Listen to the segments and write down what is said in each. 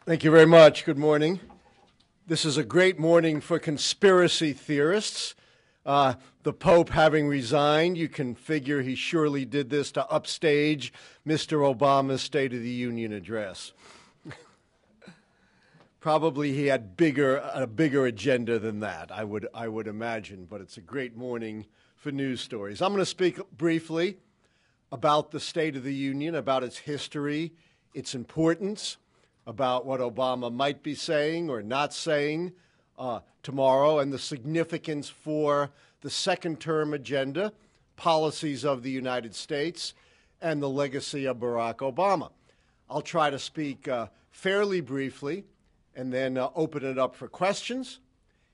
Thank you very much. Good morning. This is a great morning for conspiracy theorists. The Pope having resigned, you can figure he surely did this to upstage Mr. Obama's State of the Union address. Probably he had a bigger agenda than that, I would imagine, but it's a great morning for news stories. I'm going to speak briefly about the State of the Union, about its history, its importance, about what Obama might be saying or not saying tomorrow, and the significance for the second-term agenda, policies of the United States, and the legacy of Barack Obama. I'll try to speak fairly briefly and then open it up for questions.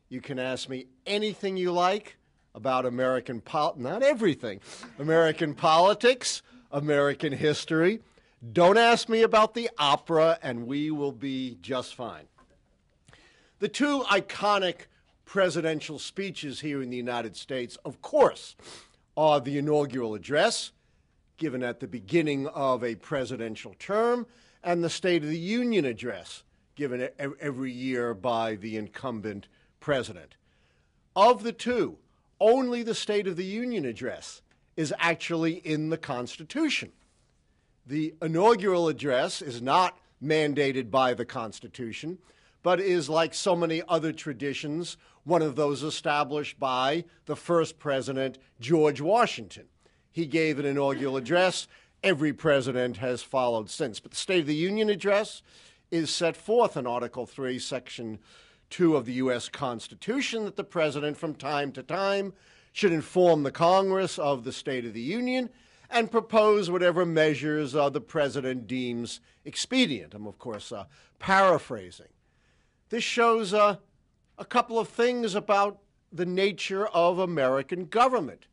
You can ask me anything you like about not everything, American politics, American history. Don't ask me about the opera, and we will be just fine. The two iconic presidential speeches here in the United States, of course, are the inaugural address, given at the beginning of a presidential term, and the State of the Union address, given every year by the incumbent president. Of the two, only the State of the Union address is actually in the Constitution. The inaugural address is not mandated by the Constitution, but is, like so many other traditions, one of those established by the first president, George Washington. He gave an inaugural address. Every president has followed since. But the State of the Union address is set forth in Article 3, Section 2 of the U.S. Constitution, that the president from time to time should inform the Congress of the State of the Union and propose whatever measures the president deems expedient. I'm, of course, paraphrasing. This shows a couple of things about the nature of American government.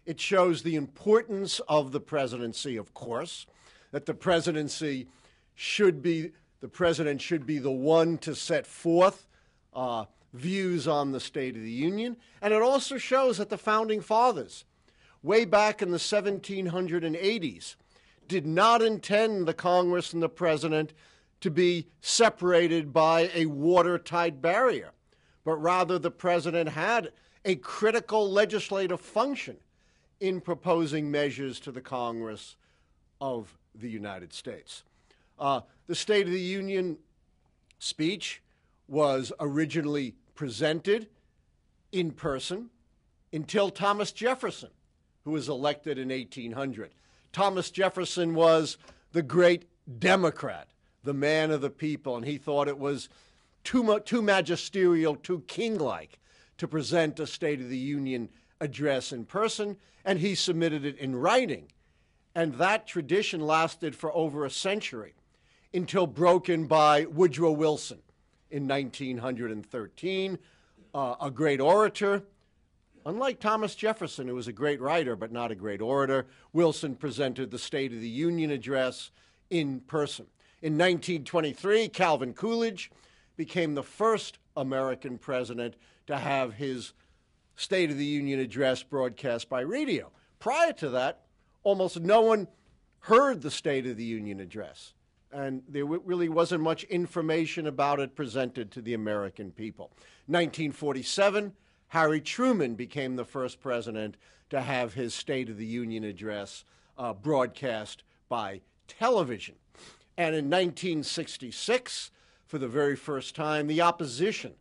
It shows the importance of the presidency, of course, that the president should be the one to set forth views on the State of the Union. And it also shows that the Founding Fathers, way back in the 1780s, did not intend the Congress and the president to be separated by a watertight barrier, but rather the president had a critical legislative function in proposing measures to the Congress of the United States. The State of the Union speech was originally presented in person until Thomas Jefferson, who was elected in 1800. Thomas Jefferson was the great Democrat, the man of the people, and he thought it was too magisterial, too king-like to present a State of the Union address in person, and he submitted it in writing. And that tradition lasted for over a century until broken by Woodrow Wilson in 1913, a great orator. Unlike Thomas Jefferson, who was a great writer but not a great orator, Wilson presented the State of the Union address in person. In 1923, Calvin Coolidge became the first American president to have his State of the Union address broadcast by radio. Prior to that, almost no one heard the State of the Union address, and there really wasn't much information about it presented to the American people. 1947, Harry Truman became the first president to have his State of the Union address broadcast by television. And in 1966, for the very first time, the opposition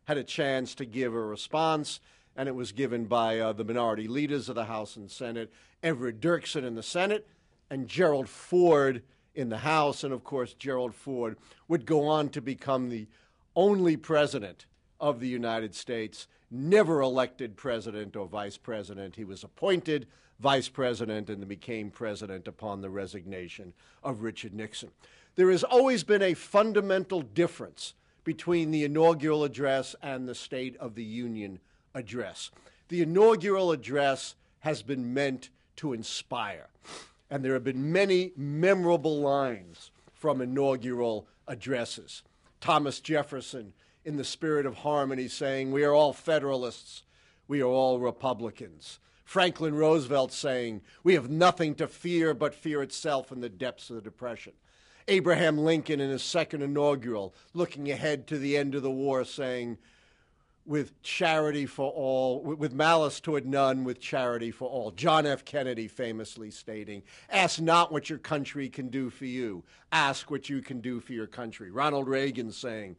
had a chance to give a response, and it was given by the minority leaders of the House and Senate, Everett Dirksen in the Senate and Gerald Ford in the House. And, of course, Gerald Ford would go on to become the only president of the United States, never elected president or vice president. He was appointed vice president and then became president upon the resignation of Richard Nixon. There has always been a fundamental difference between the inaugural address and the State of the Union address. The inaugural address has been meant to inspire, and there have been many memorable lines from inaugural addresses. Thomas Jefferson, in the spirit of harmony, saying, "We are all Federalists, we are all Republicans." Franklin Roosevelt saying, "We have nothing to fear but fear itself in the depths of the Depression." Abraham Lincoln in his second inaugural, looking ahead to the end of the war, saying, with charity for all, with malice toward none, with charity for all. John F. Kennedy famously stating, ask not what your country can do for you, ask what you can do for your country. Ronald Reagan saying,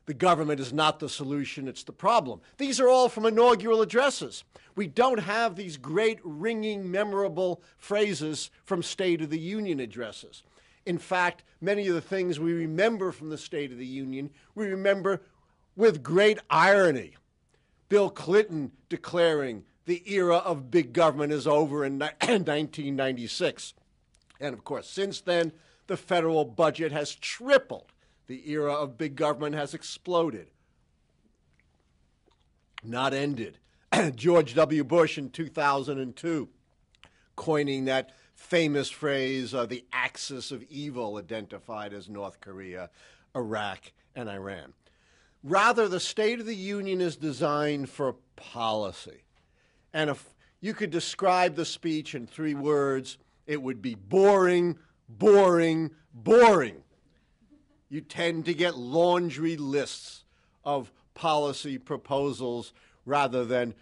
the government is not the solution, it's the problem. These are all from inaugural addresses. We don't have these great, ringing, memorable phrases from State of the Union addresses. In fact, many of the things we remember from the State of the Union, we remember with great irony. Bill Clinton declaring the era of big government is over in 1996. And of course, since then, the federal budget has tripled. The era of big government has exploded, not ended. George W. Bush in 2002 coining that famous phrase, the axis of evil, identified as North Korea, Iraq, and Iran. Rather, the State of the Union is designed for policy. And if you could describe the speech in 3 words, it would be boring, boring, boring. You tend to get laundry lists of policy proposals rather than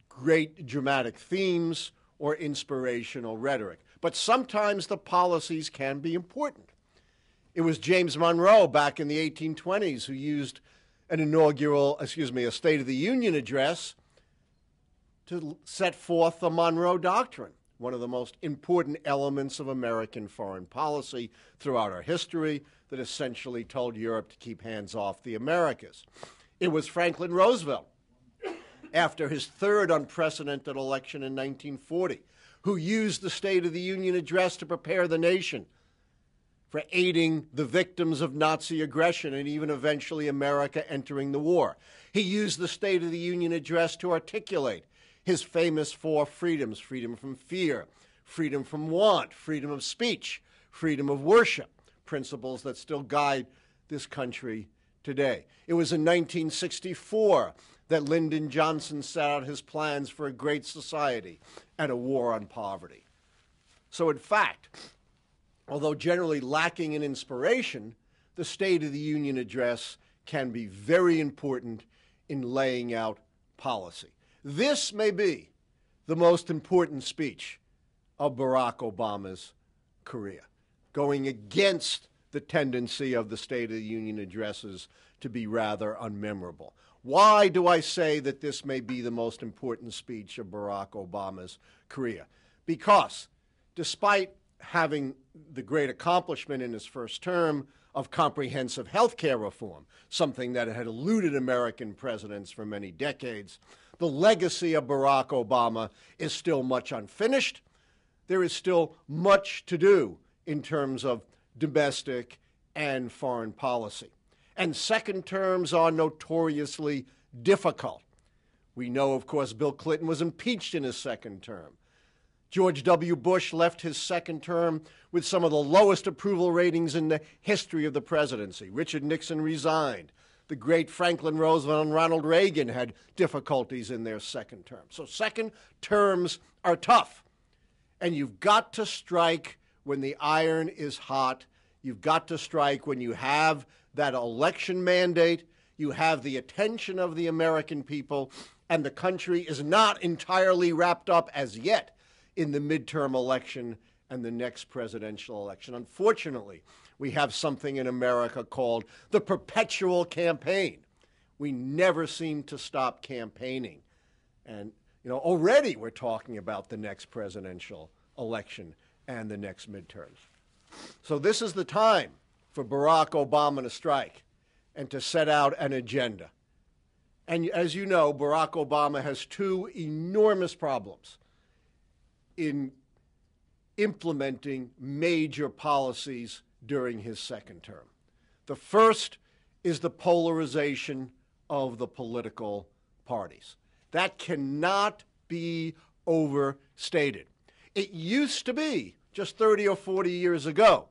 great dramatic themes or inspirational rhetoric. But sometimes the policies can be important. It was James Monroe back in the 1820s who used a State of the Union address to set forth the Monroe Doctrine, one of the most important elements of American foreign policy throughout our history that essentially told Europe to keep hands off the Americas. It was Franklin Roosevelt, after his 3rd unprecedented election in 1940, who used the State of the Union address to prepare the nation for aiding the victims of Nazi aggression and even eventually America entering the war. He used the State of the Union address to articulate his famous 4 freedoms: freedom from fear, freedom from want, freedom of speech, freedom of worship, principles that still guide this country today. It was in 1964 that Lyndon Johnson set out his plans for a great society and a war on poverty. So in fact, although generally lacking in inspiration, the State of the Union address can be very important in laying out policy. This may be the most important speech of Barack Obama's career, going against the tendency of the State of the Union addresses to be rather unmemorable. Why do I say that this may be the most important speech of Barack Obama's career? Because despite having the great accomplishment in his first term of comprehensive health care reform, something that had eluded American presidents for many decades, the legacy of Barack Obama is still much unfinished. There is still much to do in terms of domestic and foreign policy. And second terms are notoriously difficult. We know, of course, Bill Clinton was impeached in his second term. George W. Bush left his second term with some of the lowest approval ratings in the history of the presidency. Richard Nixon resigned. The great Franklin Roosevelt and Ronald Reagan had difficulties in their second term. So second terms are tough. And you've got to strike when the iron is hot. You've got to strike when you have that election mandate, you have the attention of the American people, and the country is not entirely wrapped up as yet in the midterm election and the next presidential election. Unfortunately, we have something in America called the perpetual campaign. We never seem to stop campaigning. And, already we're talking about the next presidential election and the next midterms. So this is the time for Barack Obama to strike and to set out an agenda. And as you know, Barack Obama has 2 enormous problems in implementing major policies during his second term. The first is the polarization of the political parties. That cannot be overstated. It used to be, just 30 or 40 years ago,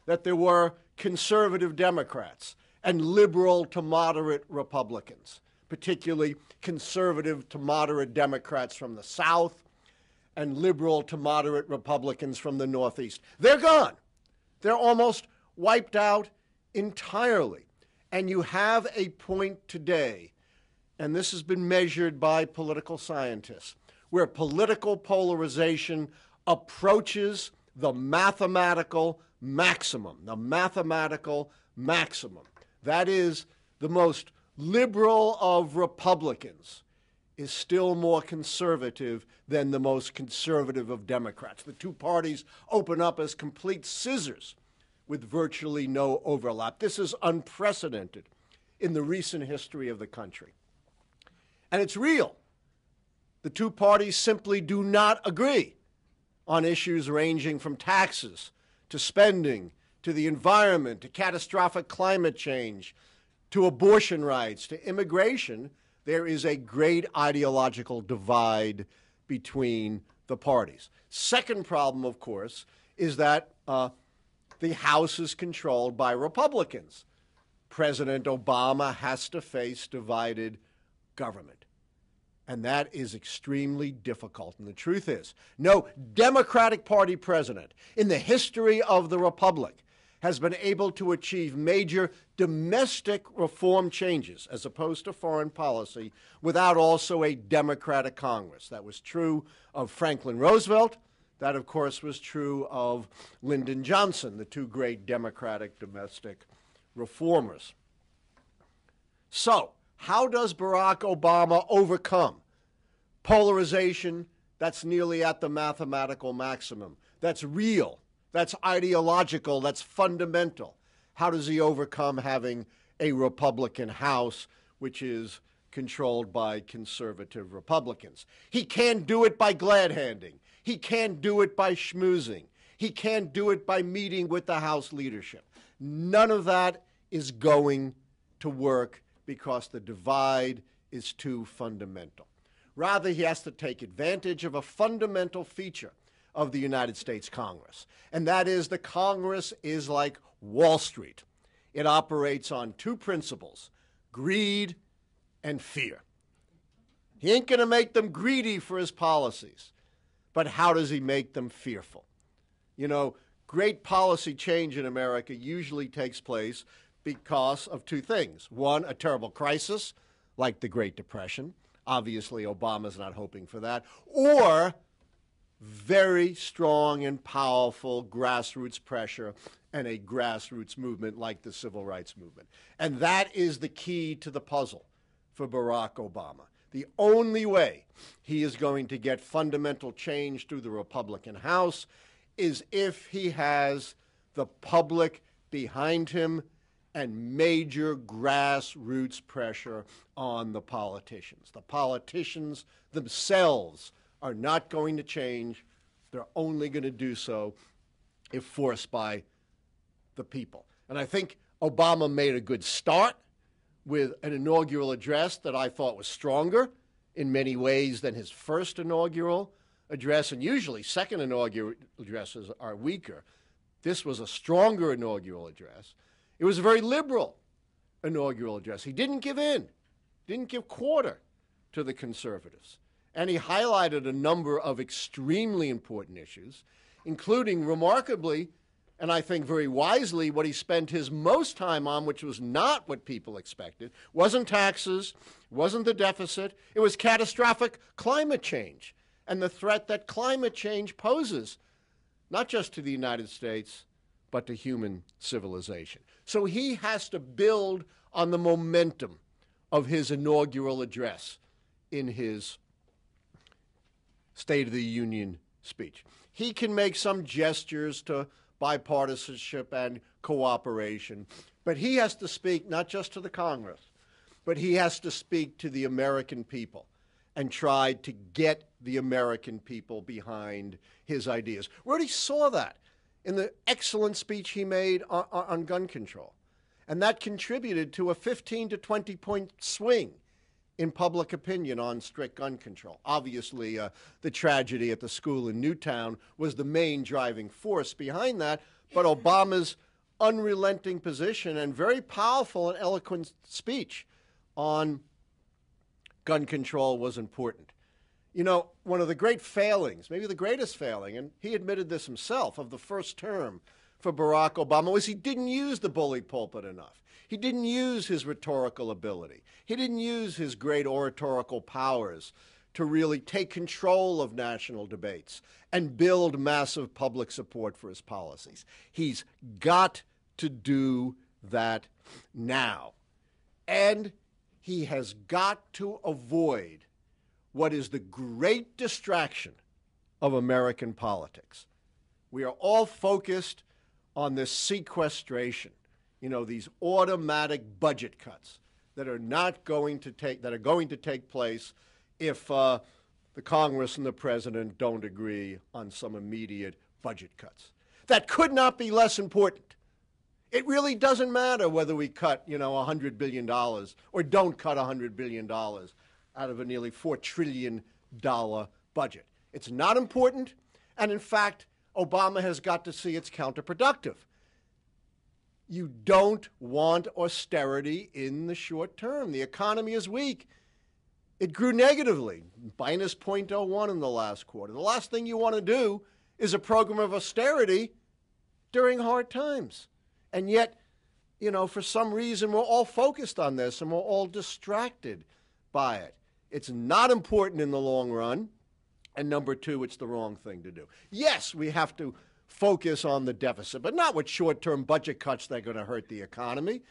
that there were conservative Democrats and liberal to moderate Republicans, particularly conservative to moderate Democrats from the South and liberal to moderate Republicans from the Northeast. They're gone. They're almost wiped out entirely. And you have a point today, and this has been measured by political scientists, where political polarization approaches the mathematical maximum. The mathematical maximum. That is, the most liberal of Republicans is still more conservative than the most conservative of Democrats. The two parties open up as complete scissors with virtually no overlap. This is unprecedented in the recent history of the country. And it's real. The two parties simply do not agree on issues ranging from taxes to spending to the environment to catastrophic climate change to abortion rights to immigration. There is a great ideological divide between the parties. Second problem, of course, is that the House is controlled by Republicans. President Obama has to face divided government. And that is extremely difficult. And the truth is, no Democratic Party president in the history of the Republic has been able to achieve major domestic reform changes, as opposed to foreign policy, without also a Democratic Congress. That was true of Franklin Roosevelt. That, of course, was true of Lyndon Johnson, the two great Democratic domestic reformers. So, how does Barack Obama overcome polarization that's nearly at the mathematical maximum, that's real, that's ideological, that's fundamental? How does he overcome having a Republican House which is controlled by conservative Republicans? He can't do it by glad-handing. He can't do it by schmoozing. He can't do it by meeting with the House leadership. None of that is going to work because the divide is too fundamental. Rather, he has to take advantage of a fundamental feature of the United States Congress, and that is the Congress is like Wall Street. It operates on two principles: greed and fear. He ain't going to make them greedy for his policies, but how does he make them fearful? You know, great policy change in America usually takes place because of two things. One, a terrible crisis, like the Great Depression. Obviously, Obama's not hoping for that. Or very strong and powerful grassroots pressure and a grassroots movement like the Civil Rights Movement. And that is the key to the puzzle for Barack Obama. The only way he is going to get fundamental change through the Republican House is if he has the public behind him and major grassroots pressure on the politicians. The politicians themselves are not going to change. They're only going to do so if forced by the people. And I think Obama made a good start with an inaugural address that I thought was stronger in many ways than his first inaugural address, and usually second inaugural addresses are weaker. This was a stronger inaugural address. It was a very liberal inaugural address. He didn't give in, didn't give quarter to the conservatives. And he highlighted a number of extremely important issues, including, remarkably, and I think very wisely, what he spent his most time on, which was not what people expected, wasn't taxes, wasn't the deficit, it was catastrophic climate change and the threat that climate change poses, not just to the United States, but to human civilization. So he has to build on the momentum of his inaugural address in his State of the Union speech. He can make some gestures to bipartisanship and cooperation, but he has to speak not just to the Congress, but he has to speak to the American people and try to get the American people behind his ideas. We already saw that in the excellent speech he made on gun control. And that contributed to a 15 to 20 point swing in public opinion on strict gun control. Obviously, the tragedy at the school in Newtown was the main driving force behind that, but Obama's unrelenting position and very powerful and eloquent speech on gun control was important. You know, one of the great failings, maybe the greatest failing, and he admitted this himself, of the first term for Barack Obama was he didn't use the bully pulpit enough. He didn't use his rhetorical ability. He didn't use his great oratorical powers to really take control of national debates and build massive public support for his policies. He's got to do that now. And he has got to avoid what is the great distraction of American politics. We are all focused on this sequestration, these automatic budget cuts that are going to take place if the Congress and the president don't agree on some immediate budget cuts. That could not be less important. It really doesn't matter whether we cut, $100 billion or don't cut $100 billion out of a nearly $4 trillion budget. It's not important, and in fact, Obama has got to see it's counterproductive. You don't want austerity in the short term. The economy is weak. It grew negatively, minus 0.01 in the last quarter. The last thing you want to do is a program of austerity during hard times. And yet, for some reason, we're all focused on this and we're all distracted by it. It's not important in the long run. And number two, it's the wrong thing to do. Yes, we have to focus on the deficit, but not with short-term budget cuts that are going to hurt the economy.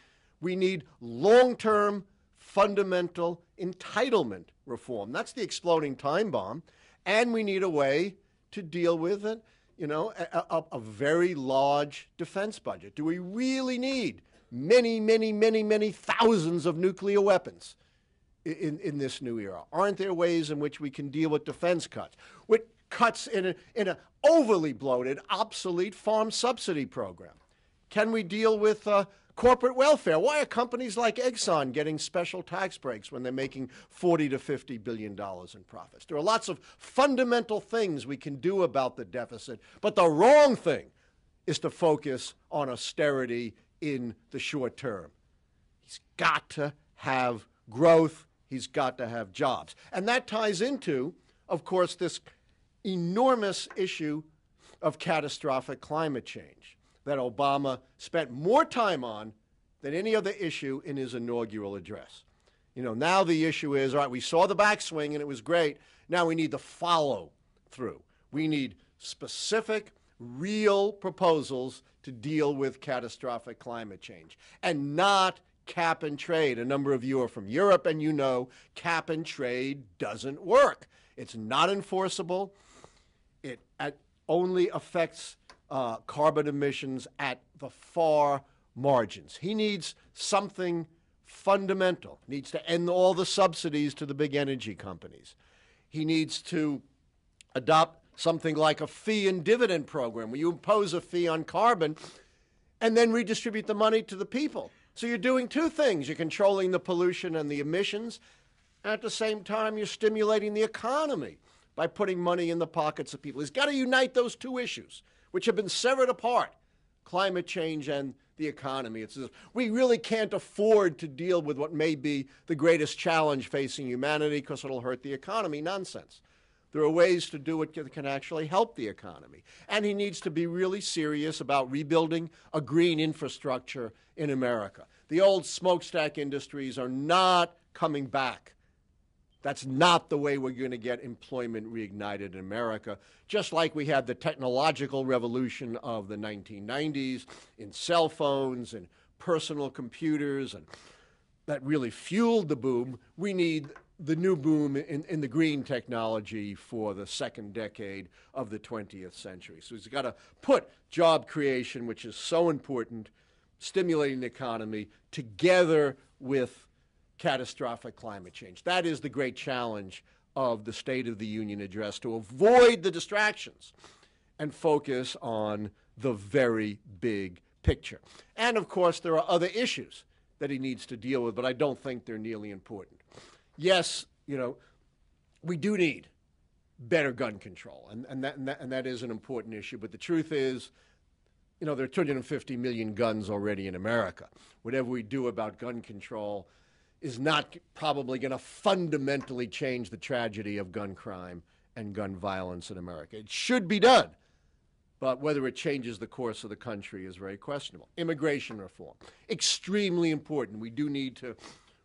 We need long-term, fundamental entitlement reform. That's the exploding time bomb. And we need a way to deal with it, a very large defense budget. Do we really need many thousands of nuclear weapons in this new era? Aren't there ways in which we can deal with defense cuts? With cuts in an overly bloated, obsolete farm subsidy program? Can we deal with corporate welfare? Why are companies like Exxon getting special tax breaks when they're making $40 to $50 billion in profits? There are lots of fundamental things we can do about the deficit, but the wrong thing is to focus on austerity in the short term. He's got to have growth. He's got to have jobs. And that ties into, of course, this enormous issue of catastrophic climate change that Obama spent more time on than any other issue in his inaugural address. Now the issue is, all right, we saw the backswing and it was great. Now we need the follow through. We need specific, real proposals to deal with catastrophic climate change and not cap and trade. A number of you are from Europe and cap and trade doesn't work. It's not enforceable. It only affects carbon emissions at the far margins. He needs something fundamental. He needs to end all the subsidies to the big energy companies. He needs to adopt something like a fee and dividend program where you impose a fee on carbon and then redistribute the money to the people. So you're doing two things. You're controlling the pollution and the emissions, and at the same time, you're stimulating the economy by putting money in the pockets of people. He's got to unite those two issues, which have been severed apart, climate change and the economy. It's as if we really can't afford to deal with what may be the greatest challenge facing humanity because it'll hurt the economy. Nonsense. There are ways to do it that can actually help the economy. And he needs to be really serious about rebuilding a green infrastructure in America. The old smokestack industries are not coming back. That's not the way we're going to get employment reignited in America, just like we had the technological revolution of the 1990s in cell phones and personal computers, and that really fueled the boom. We need the new boom in the green technology for the second decade of the 20th century. So he's got to put job creation, which is so important, stimulating the economy, together with catastrophic climate change. That is the great challenge of the State of the Union address, to avoid the distractions and focus on the very big picture. And of course, there are other issues that he needs to deal with, but I don't think they're nearly important. Yes, we do need better gun control, and that is an important issue. But the truth is, there are 250 million guns already in America. Whatever we do about gun control is not probably going to fundamentally change the tragedy of gun crime and gun violence in America. It should be done, but whether it changes the course of the country is very questionable. Immigration reform, extremely important. We do need to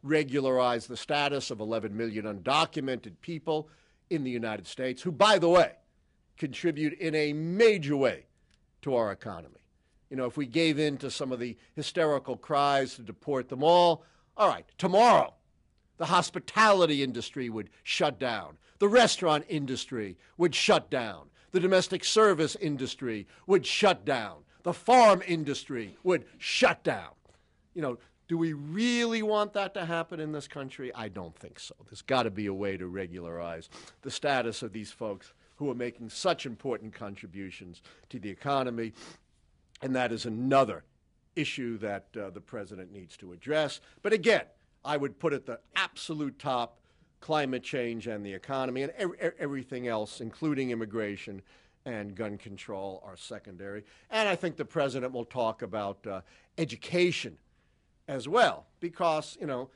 regularize the status of 11 million undocumented people in the United States, who, by the way, contribute in a major way to our economy. You know, if we gave in to some of the hysterical cries to deport them all right, tomorrow, the hospitality industry would shut down. The restaurant industry would shut down. The domestic service industry would shut down. The farm industry would shut down. You know, do we really want that to happen in this country? I don't think so. There's got to be a way to regularize the status of these folks who are making such important contributions to the economy. And that is another issue that the president needs to address. But again, I would put at the absolute top climate change and the economy, and everything else, including immigration and gun control, are secondary. And I think the president will talk about education as well, because, you know,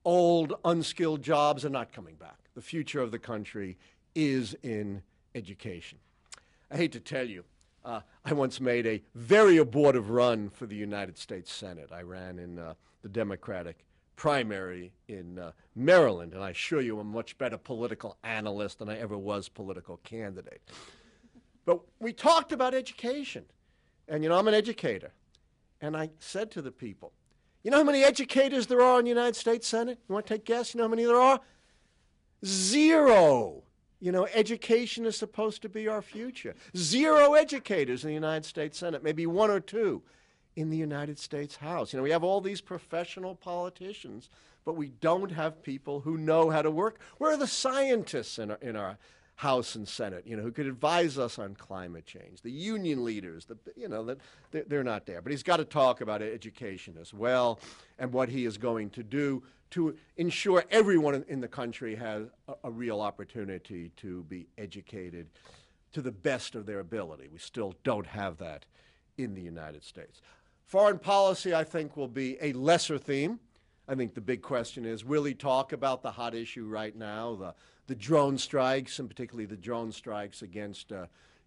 old, unskilled jobs are not coming back. The future of the country is in education. I hate to tell you, I once made a very abortive run for the United States Senate. I ran in the Democratic primary in Maryland, and I assure you I'm a much better political analyst than I ever was political candidate. But we talked about education, and, you know, I'm an educator. And I said to the people, you know how many educators there are in the United States Senate? You want to take a guess? You know how many there are? 0. You know, education is supposed to be our future. 0 educators in the United States Senate, maybe 1 or 2 in the United States House. You know, we have all these professional politicians, but we don't have people who know how to work. Where are the scientists in our House and Senate, you know, who could advise us on climate change? The union leaders, you know, that they're not there. But he's got to talk about education as well, and what he is going to do to ensure everyone in the country has a real opportunity to be educated to the best of their ability. We still don't have that in the United States. Foreign policy, I think, will be a lesser theme. I think the big question is, will he talk about the hot issue right now, the drone strikes, and particularly the drone strikes against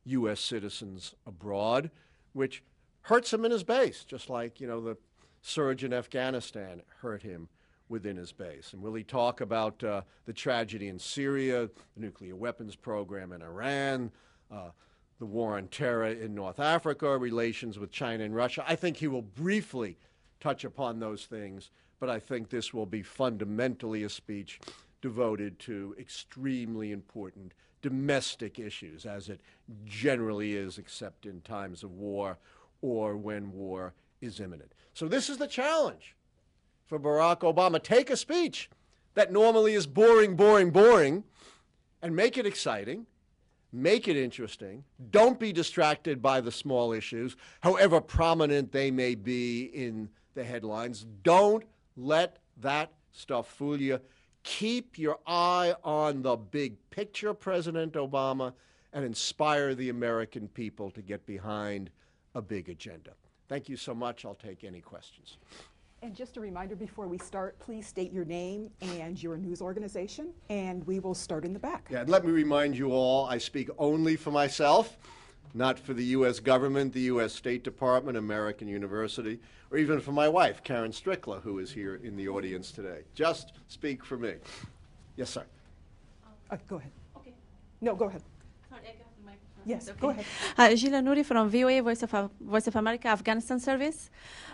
U.S. citizens abroad, which hurts him in his base, just like, you know, the surge in Afghanistan hurt him within his base? And will he talk about the tragedy in Syria, the nuclear weapons program in Iran, the war on terror in North Africa, relations with China and Russia? I think he will briefly touch upon those things, but I think this will be fundamentally a speech devoted to extremely important domestic issues, as it generally is, except in times of war or when war is imminent. So this is the challenge for Barack Obama. Take a speech that normally is boring, boring, boring, and make it exciting, make it interesting. Don't be distracted by the small issues, however prominent they may be in the headlines. Don't let that stuff fool you. Keep your eye on the big picture, President Obama, and inspire the American people to get behind a big agenda. Thank you so much. I'll take any questions. And just a reminder before we start, please state your name and your news organization, and we will start in the back. Yeah, and let me remind you all, I speak only for myself, not for the U.S. government, the U.S. State Department, American University, or even for my wife, Karen Strickler, who is here in the audience today. Just speak for me. Yes, sir. Go ahead. Okay. No, go ahead. Sorry, I got the microphone. Yes, Okay. go ahead. Gila Nouri from VOA, Voice of America, Afghanistan Service.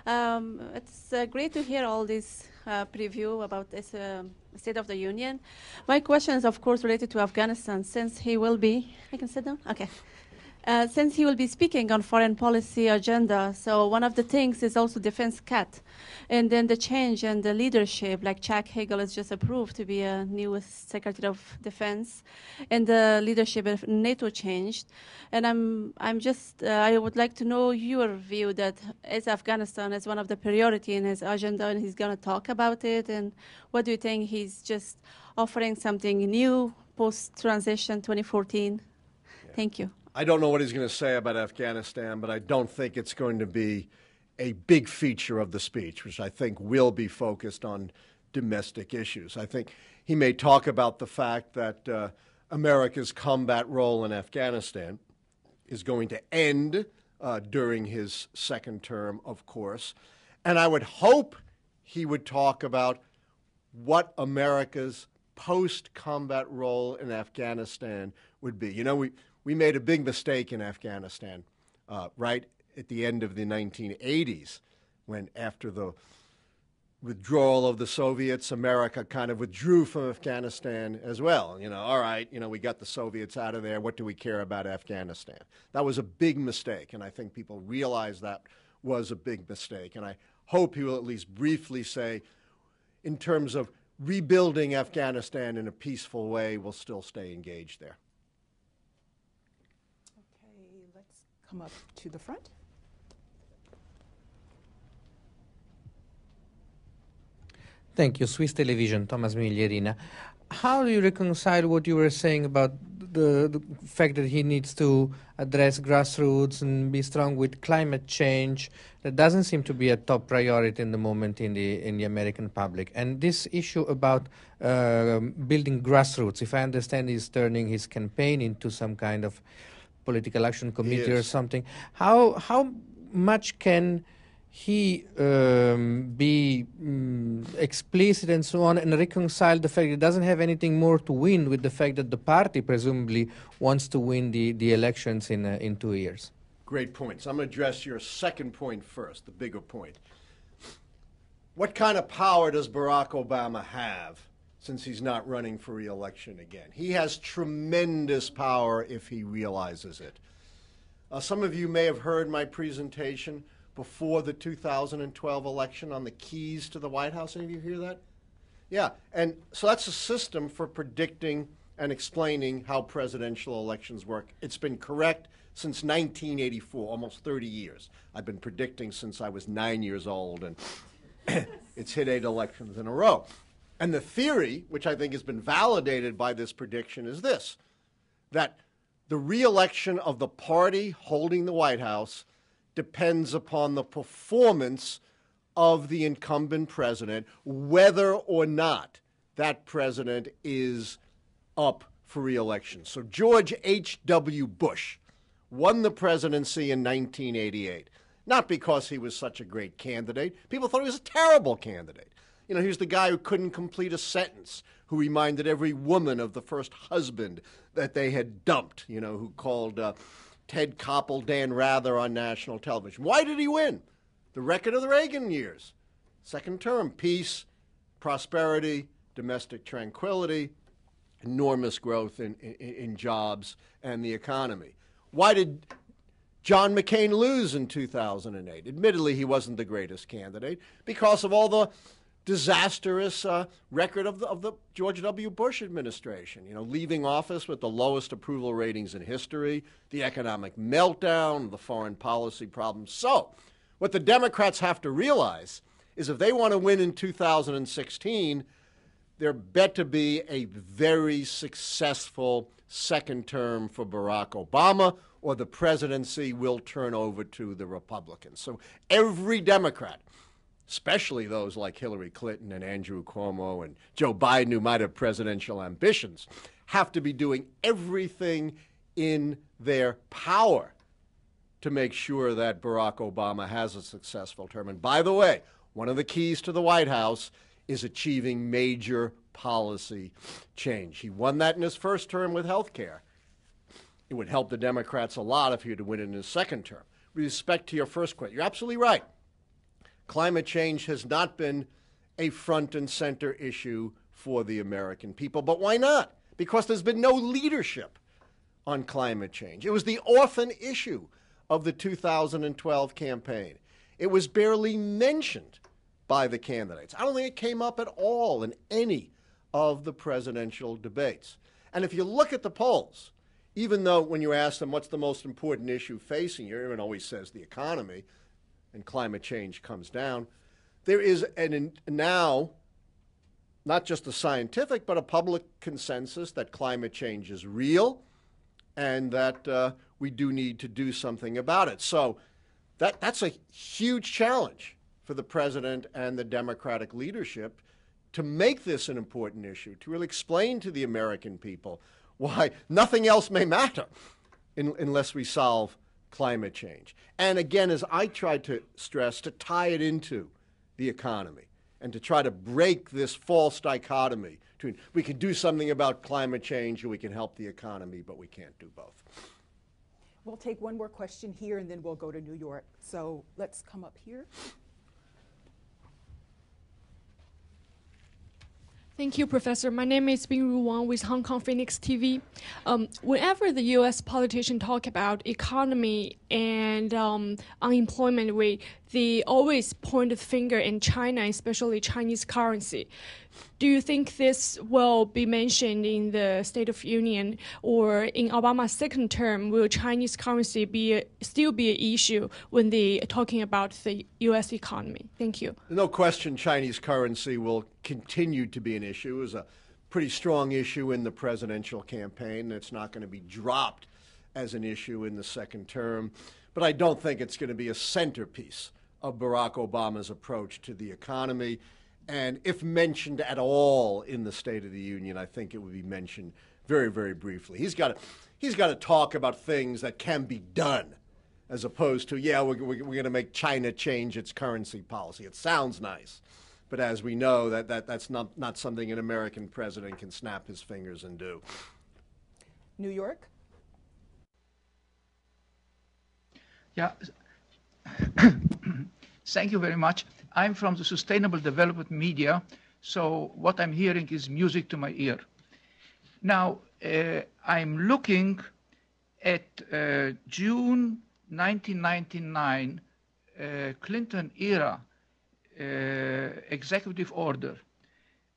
It's great to hear all this preview about this State of the Union. My question is, of course, related to Afghanistan, since he will be... I can sit down? Okay. Since he will be speaking on foreign policy agenda, so one of the things is also defense cut. And then the change in the leadership, like Chuck Hagel is just approved to be a new Secretary of Defense, and the leadership of NATO changed. And I would like to know your view that as Afghanistan is one of the priority in his agenda, and he's going to talk about it, and what do you think he's just offering something new post-transition 2014? Yeah. Thank you. I don't know what he's going to say about Afghanistan, but I don't think it's going to be a big feature of the speech, which I think will be focused on domestic issues. I think he may talk about the fact that America's combat role in Afghanistan is going to end during his second term, of course. And I would hope he would talk about what America's post-combat role in Afghanistan would be. You know, we made a big mistake in Afghanistan right at the end of the 1980s, when after the withdrawal of the Soviets, America kind of withdrew from Afghanistan as well. You know, all right, you know, we got the Soviets out of there. What do we care about Afghanistan? That was a big mistake, and I think people realize that was a big mistake. And I hope he will at least briefly say, in terms of rebuilding Afghanistan in a peaceful way, we'll still stay engaged there. Okay, let's come up to the front. Thank you. Swiss Television, Thomas Miglierina. How do you reconcile what you were saying about the fact that he needs to address grassroots and be strong with climate change? That doesn't seem to be a top priority in the moment in the American public. And this issue about building grassroots, if I understand, he's turning his campaign into some kind of political action committee or something. How much can he be explicit and so on, and reconcile the fact that it doesn't have anything more to win with the fact that the party presumably wants to win the elections in 2 years? Great points. I'm going to address your second point first, the bigger point. What kind of power does Barack Obama have since he's not running for re-election again? He has tremendous power if he realizes it. Some of you may have heard my presentation before the 2012 election on the keys to the White House. Any of you hear that? Yeah, and so that's a system for predicting and explaining how presidential elections work. It's been correct since 1984, almost 30 years. I've been predicting since I was 9 years old, and it's hit 8 elections in a row. And the theory, which I think has been validated by this prediction, is this, that the re-election of the party holding the White House depends upon the performance of the incumbent president, whether or not that president is up for re-election. So George H.W. Bush won the presidency in 1988, not because he was such a great candidate. People thought he was a terrible candidate. You know, he was the guy who couldn't complete a sentence, who reminded every woman of the first husband that they had dumped, you know, who called Ted Koppel Dan Rather on national television. Why did he win? The record of the Reagan years. Second term, peace, prosperity, domestic tranquility, enormous growth in jobs and the economy. Why did John McCain lose in 2008? Admittedly, he wasn't the greatest candidate because of all the disastrous record of the George W. Bush administration, you know, leaving office with the lowest approval ratings in history, the economic meltdown, the foreign policy problems. So what the Democrats have to realize is if they want to win in 2016, there better be a very successful second term for Barack Obama, or the presidency will turn over to the Republicans. So every Democrat, especially those like Hillary Clinton and Andrew Cuomo and Joe Biden, who might have presidential ambitions, have to be doing everything in their power to make sure that Barack Obama has a successful term. And by the way, one of the keys to the White House is achieving major policy change. He won that in his first term with health care. It would help the Democrats a lot if he had to win it in his second term. With respect to your first question, you're absolutely right. Climate change has not been a front and center issue for the American people. But why not? Because there's been no leadership on climate change. It was the orphan issue of the 2012 campaign. It was barely mentioned by the candidates. I don't think it came up at all in any of the presidential debates. And if you look at the polls, even though when you ask them what's the most important issue facing you, everyone always says the economy, and climate change comes down, there is now not just a scientific but a public consensus that climate change is real and that we do need to do something about it. So that's a huge challenge for the president and the Democratic leadership to make this an important issue, to really explain to the American people why nothing else may matter unless we solve climate change. And again, as I tried to stress, to tie it into the economy and to try to break this false dichotomy between we can do something about climate change or we can help the economy, but we can't do both. We'll take one more question here and then we'll go to New York. So let's come up here. Thank you, Professor. My name is Bingru Wang with Hong Kong Phoenix TV. Whenever the U.S. politicians talk about economy and unemployment rate, they always point the finger in China, especially Chinese currency. Do you think this will be mentioned in the State of Union, or in Obama's second term, will Chinese currency still be an issue when they are talking about the U.S. economy? Thank you. No question Chinese currency will continue to be an issue. It was a pretty strong issue in the presidential campaign. It's not going to be dropped as an issue in the second term. But I don't think it's going to be a centerpiece of Barack Obama's approach to the economy. And if mentioned at all in the State of the Union, I think it would be mentioned very, very briefly. He's got to talk about things that can be done, as opposed to, yeah, we're going to make China change its currency policy. It sounds nice, but as we know, that's not something an American president can snap his fingers and do. New York? Yeah. Thank you very much. I'm from the Sustainable Development Media, so what I'm hearing is music to my ear. Now, I'm looking at June 1999 Clinton era executive order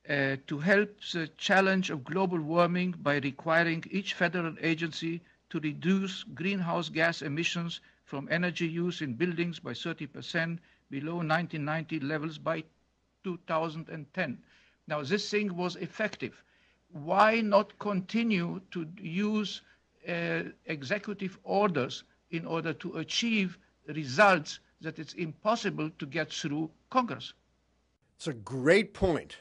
to help the challenge of global warming by requiring each federal agency to reduce greenhouse gas emissions from energy use in buildings by 30% below 1990 levels by 2010. Now, this thing was effective. Why not continue to use executive orders in order to achieve results that it's impossible to get through Congress? It's a great point.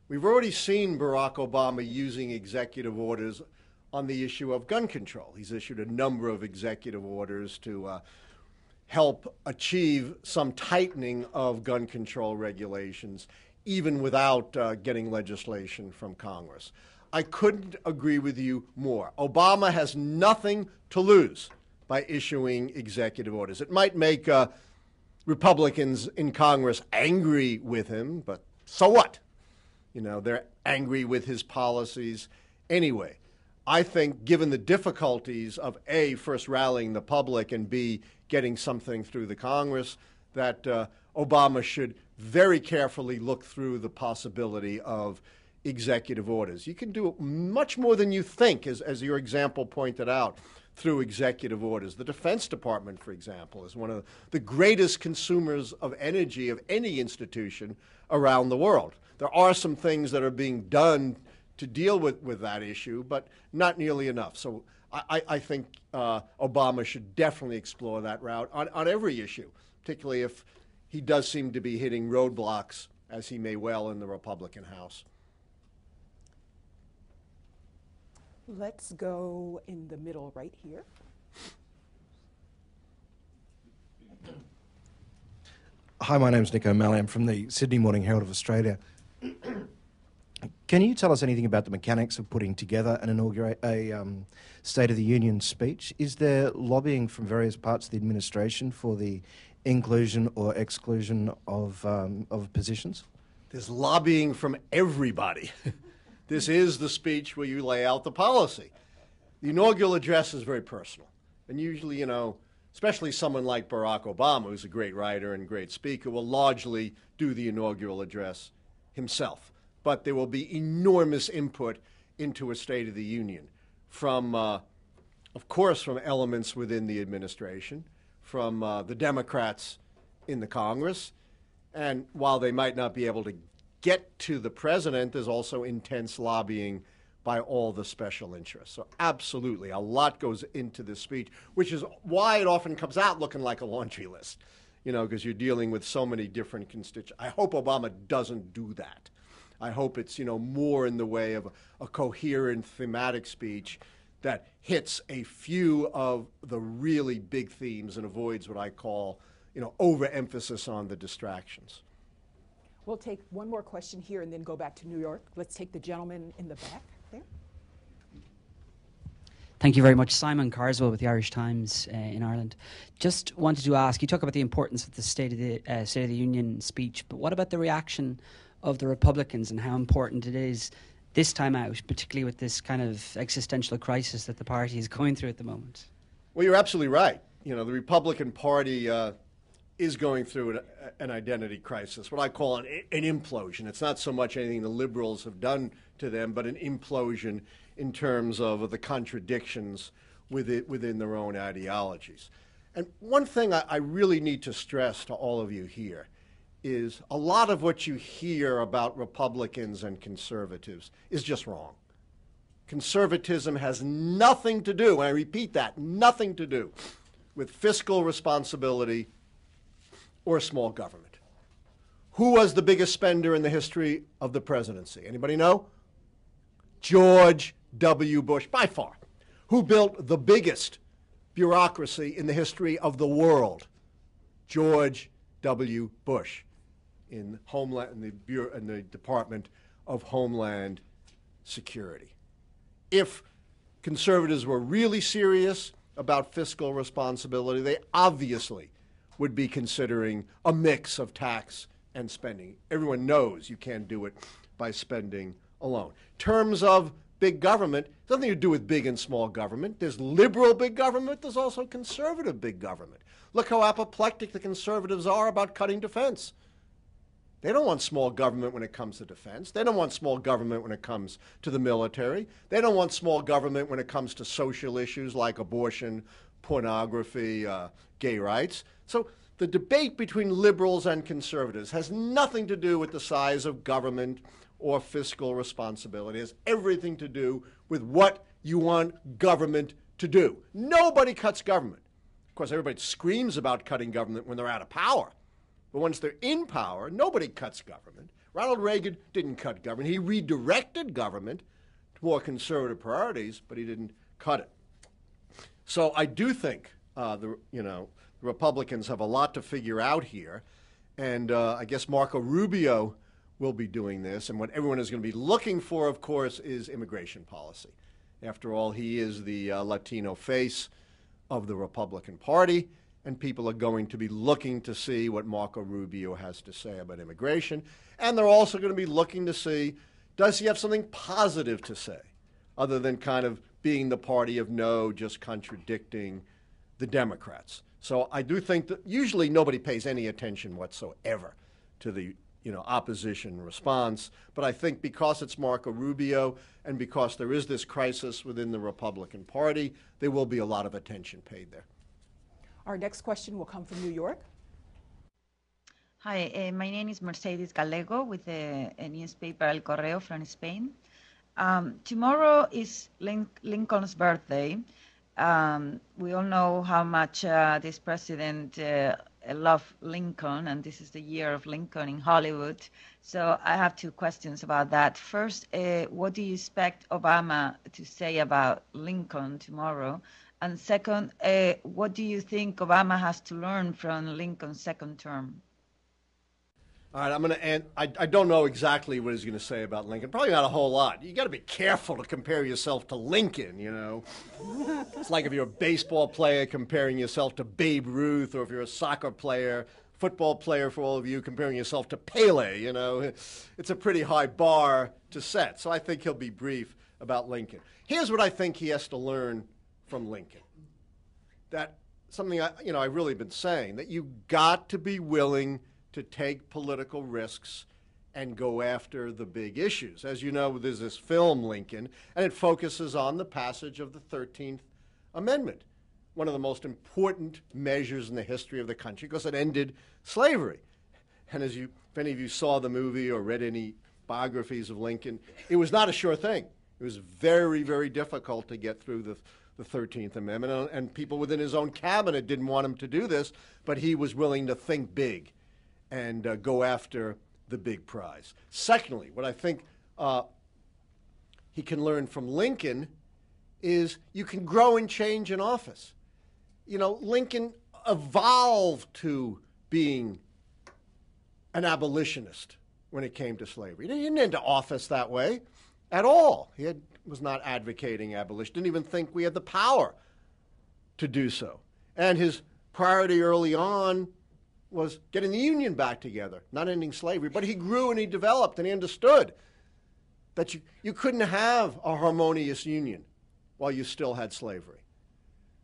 We've already seen Barack Obama using executive orders on the issue of gun control. He's issued a number of executive orders to help achieve some tightening of gun control regulations, even without getting legislation from Congress. I couldn't agree with you more. Obama has nothing to lose by issuing executive orders. It might make Republicans in Congress angry with him, but so what? You know, they're angry with his policies anyway. I think given the difficulties of A, first rallying the public, and B, getting something through the Congress, that Obama should very carefully look through the possibility of executive orders. You can do much more than you think, as your example pointed out, through executive orders. The Defense Department, for example, is one of the greatest consumers of energy of any institution around the world. There are some things that are being done to deal with that issue, but not nearly enough. So I think Obama should definitely explore that route on every issue, particularly if he does seem to be hitting roadblocks, as he may well in the Republican House. Let's go in the middle right here. Hi, my name's Nick O'Malley. I'm from the Sydney Morning Herald of Australia. Can you tell us anything about the mechanics of putting together a State of the Union speech? Is there lobbying from various parts of the administration for the inclusion or exclusion of positions? There's lobbying from everybody. This is the speech where you lay out the policy. The inaugural address is very personal. And usually, you know, especially someone like Barack Obama, who's a great writer and great speaker, will largely do the inaugural address himself. But there will be enormous input into a State of the Union from, of course, from elements within the administration, from the Democrats in the Congress. And while they might not be able to get to the president, there's also intense lobbying by all the special interests. So absolutely, a lot goes into this speech, which is why it often comes out looking like a laundry list, you know, because you're dealing with so many different constituents. I hope Obama doesn't do that. I hope it's, you know, more in the way of a coherent thematic speech that hits a few of the really big themes and avoids what I call, overemphasis on the distractions. We'll take one more question here and then go back to New York. Let's take the gentleman in the back there. Thank you very much. Simon Carswell with the Irish Times in Ireland. Just wanted to ask, you talk about the importance of the State of the Union speech, but what about the reaction of the Republicans and how important it is this time out, particularly with this kind of existential crisis that the party is going through at the moment? Well, you're absolutely right. The Republican Party is going through an identity crisis, what I call an implosion. It's not so much anything the liberals have done to them, but an implosion in terms of the contradictions within their own ideologies. And one thing I really need to stress to all of you here is a lot of what you hear about Republicans and conservatives is just wrong. Conservatism has nothing to do, and I repeat that, nothing to do with fiscal responsibility or small government. Who was the biggest spender in the history of the presidency? Anybody know? George W. Bush, by far. Who built the biggest bureaucracy in the history of the world? George W. Bush in the Department of Homeland Security. If conservatives were really serious about fiscal responsibility, they obviously would be considering a mix of tax and spending. Everyone knows you can't do it by spending alone. Terms of big government, it's nothing to do with big and small government. There's liberal big government, there's also conservative big government. Look how apoplectic the conservatives are about cutting defense. They don't want small government when it comes to defense. They don't want small government when it comes to the military. They don't want small government when it comes to social issues like abortion, pornography, gay rights. So the debate between liberals and conservatives has nothing to do with the size of government or fiscal responsibility. It has everything to do with what you want government to do. Nobody cuts government. Of course, everybody screams about cutting government when they're out of power. But once they're in power, nobody cuts government. Ronald Reagan didn't cut government. He redirected government to more conservative priorities, but he didn't cut it. So I do think the Republicans have a lot to figure out here, and I guess Marco Rubio will be doing this. And what everyone is going to be looking for, of course, is immigration policy. After all, he is the Latino face of the Republican Party, and people are going to be looking to see what Marco Rubio has to say about immigration. And they're also going to be looking to see, does he have something positive to say, other than kind of being the party of no, just contradicting the Democrats. So I do think that usually nobody pays any attention whatsoever to the opposition response. But I think because it's Marco Rubio and because there is this crisis within the Republican Party, there will be a lot of attention paid there. Our next question will come from New York. Hi, my name is Mercedes Gallego with the newspaper El Correo from Spain. Tomorrow is Lincoln's birthday. We all know how much this president loved Lincoln, and this is the year of Lincoln in Hollywood. So I have two questions about that. First, what do you expect Obama to say about Lincoln tomorrow? And second, what do you think Obama has to learn from Lincoln's second term? All right, I'm going to end. I don't know exactly what he's going to say about Lincoln. Probably not a whole lot. You got to be careful to compare yourself to Lincoln, It's like if you're a baseball player comparing yourself to Babe Ruth, or if you're a soccer player, football player for all of you, comparing yourself to Pele, It's a pretty high bar to set. So I think he'll be brief about Lincoln. Here's what I think he has to learn from Lincoln. That something I've really been saying, that you got to be willing to take political risks and go after the big issues. As you know, there's this film, Lincoln, and it focuses on the passage of the 13th Amendment, one of the most important measures in the history of the country because it ended slavery. And if any of you saw the movie or read any biographies of Lincoln, it was not a sure thing. It was very, very difficult to get through the 13th Amendment, and people within his own cabinet didn't want him to do this, but he was willing to think big and go after the big prize. Secondly, what I think he can learn from Lincoln is you can grow and change in office. You know, Lincoln evolved to being an abolitionist when it came to slavery. He didn't enter office that way at all. He was not advocating abolition, didn't even think we had the power to do so. And his priority early on was getting the Union back together, not ending slavery. But he grew and he developed and he understood that you couldn't have a harmonious Union while you still had slavery.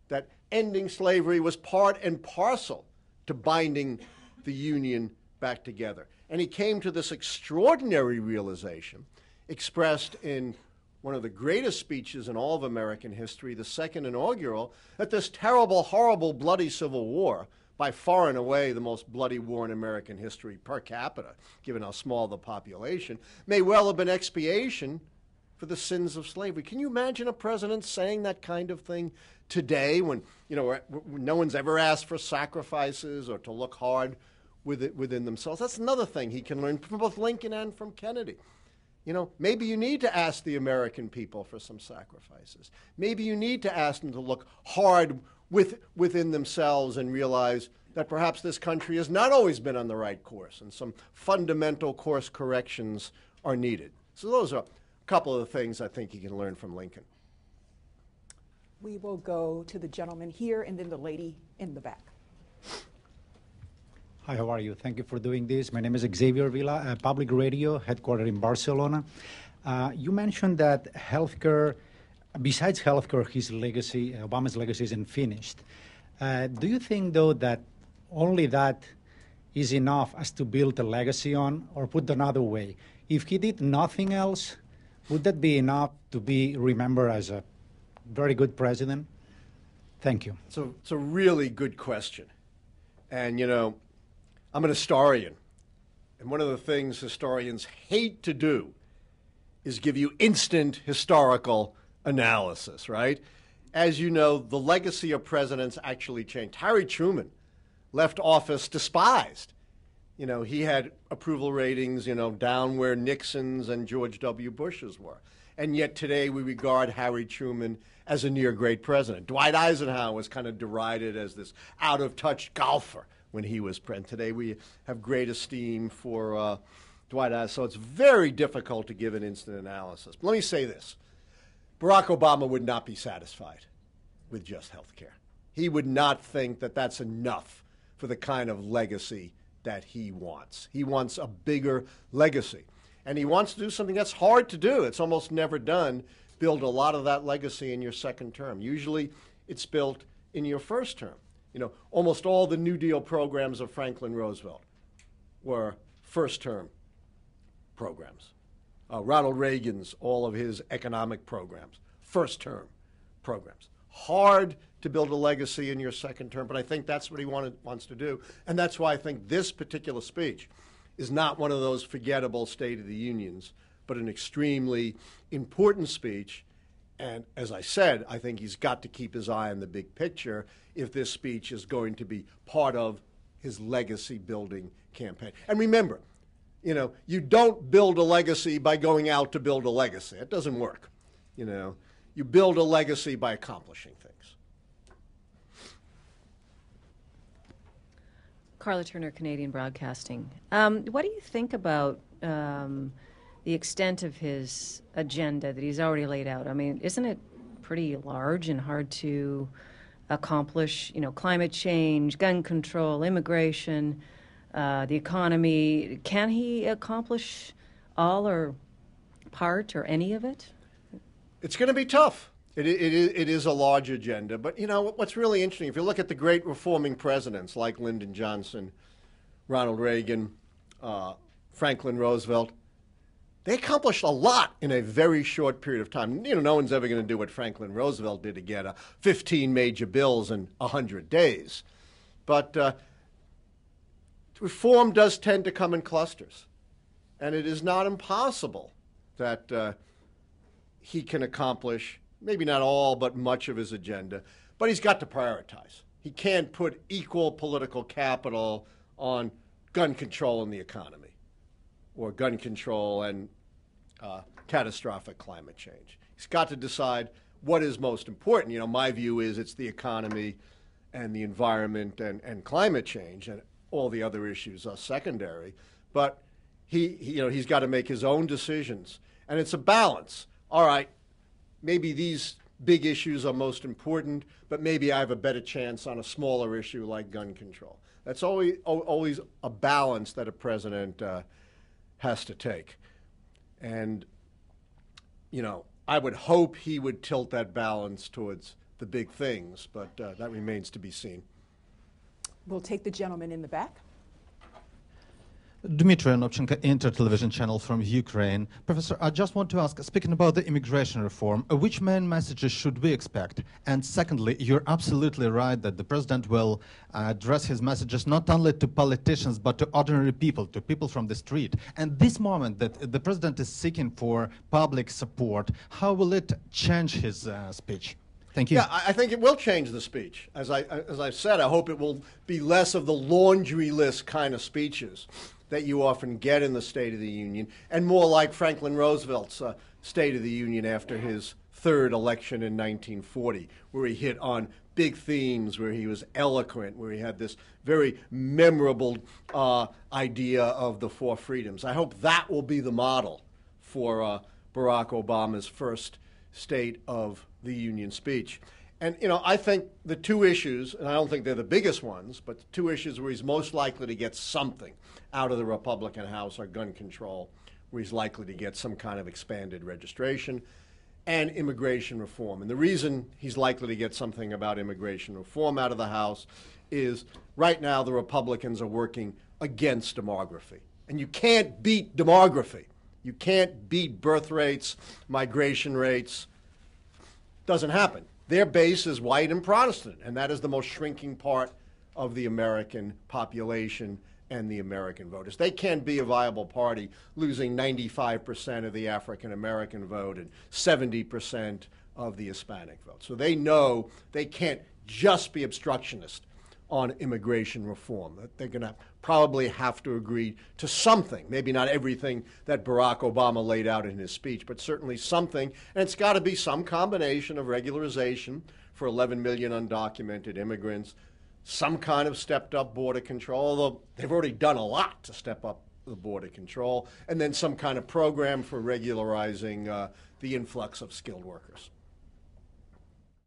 That ending slavery was part and parcel to binding the Union back together. And he came to this extraordinary realization expressed in one of the greatest speeches in all of American history, the second inaugural, that this terrible, horrible, bloody Civil War, by far and away the most bloody war in American history per capita, given how small the population, may well have been expiation for the sins of slavery. Can you imagine a president saying that kind of thing today when, you know, no one's ever asked for sacrifices or to look hard within themselves? That's another thing he can learn from both Lincoln and from Kennedy. You know, maybe you need to ask the American people for some sacrifices. Maybe you need to ask them to look hard within themselves and realize that perhaps this country has not always been on the right course and some fundamental course corrections are needed. So those are a couple of the things I think you can learn from Lincoln. We will go to the gentleman here and then the lady in the back. Hi, how are you? Thank you for doing this. My name is Xavier Villa, Public Radio, headquartered in Barcelona. You mentioned that healthcare, besides healthcare, his legacy, Obama's legacy isn't finished. Do you think, though, that only that is enough as to build a legacy on? Or put another way, if he did nothing else, would that be enough to be remembered as a very good president? Thank you. So it's a really good question. And, you know, I'm an historian, and one of the things historians hate to do is give you instant historical analysis, right? As you know, the legacy of presidents actually changed. Harry Truman left office despised. You know, he had approval ratings, you know, down where Nixon's and George W. Bush's were. And yet today we regard Harry Truman as a near great president. Dwight Eisenhower was kind of derided as this out-of-touch golfer when he was president. Today we have great esteem for Dwight Eisenhower, so it's very difficult to give an instant analysis. But let me say this. Barack Obama would not be satisfied with just health care. He would not think that that's enough for the kind of legacy that he wants. He wants a bigger legacy. And he wants to do something that's hard to do. It's almost never done. Build a lot of that legacy in your second term. Usually it's built in your first term. You know, almost all the New Deal programs of Franklin Roosevelt were first-term programs. Ronald Reagan's, all of his economic programs, first-term programs. Hard to build a legacy in your second term, but I think that's what he wants to do. And that's why I think this particular speech is not one of those forgettable State of the Unions, but an extremely important speech. And as I said, I think he's got to keep his eye on the big picture if this speech is going to be part of his legacy-building campaign. And remember, you know, you don't build a legacy by going out to build a legacy. It doesn't work. You know, you build a legacy by accomplishing things. Carla Turner, Canadian Broadcasting. What do you think about the extent of his agenda that he's already laid out? I mean, isn't it pretty large and hard to accomplish? You know, climate change, gun control, immigration, the economy. Can he accomplish all or part or any of it? It's going to be tough. It is a large agenda. But, you know, what's really interesting, if you look at the great reforming presidents like Lyndon Johnson, Ronald Reagan, Franklin Roosevelt, they accomplished a lot in a very short period of time. You know, no one's ever going to do what Franklin Roosevelt did to get 15 major bills in 100 days. But reform does tend to come in clusters. And it is not impossible that he can accomplish, maybe not all, but much of his agenda. But he's got to prioritize. He can't put equal political capital on gun control in the economy, or gun control and catastrophic climate change. He's got to decide what is most important. My view is it's the economy and the environment and climate change, and all the other issues are secondary. But he's got to make his own decisions, and it's a balance. All right, maybe these big issues are most important, but maybe I have a better chance on a smaller issue like gun control. That's always a balance that a president has to take. And, I would hope he would tilt that balance towards the big things, but that remains to be seen. We'll take the gentleman in the back. Dmitry Onopchenko, Inter television channel from Ukraine. Professor, I just want to ask, speaking about the immigration reform, which main messages should we expect? And secondly, you're absolutely right that the president will address his messages not only to politicians, but to ordinary people, to people from the street. And this moment that the president is seeking for public support, how will it change his speech? Thank you. Yeah, I think it will change the speech. As I said, I hope it will be less of the laundry list kind of speeches that you often get in the State of the Union, and more like Franklin Roosevelt's State of the Union after his third election in 1940, where he hit on big themes, where he was eloquent, where he had this very memorable idea of the four freedoms. I hope that will be the model for Barack Obama's first State of the Union speech. And, I think the two issues, and I don't think they're the biggest ones, but the two issues where he's most likely to get something out of the Republican House are gun control, where he's likely to get some kind of expanded registration, and immigration reform. And the reason he's likely to get something about immigration reform out of the House is right now the Republicans are working against demography. And you can't beat demography. You can't beat birth rates, migration rates. Doesn't happen. Their base is white and Protestant, and that is the most shrinking part of the American population and the American voters. They can't be a viable party losing 95% of the African American vote and 70% of the Hispanic vote. So they know they can't just be obstructionist on immigration reform. They're going to probably have to agree to something, maybe not everything that Barack Obama laid out in his speech, but certainly something, and it's got to be some combination of regularization for 11 million undocumented immigrants, some kind of stepped-up border control, although they've already done a lot to step up the border control, and then some kind of program for regularizing the influx of skilled workers.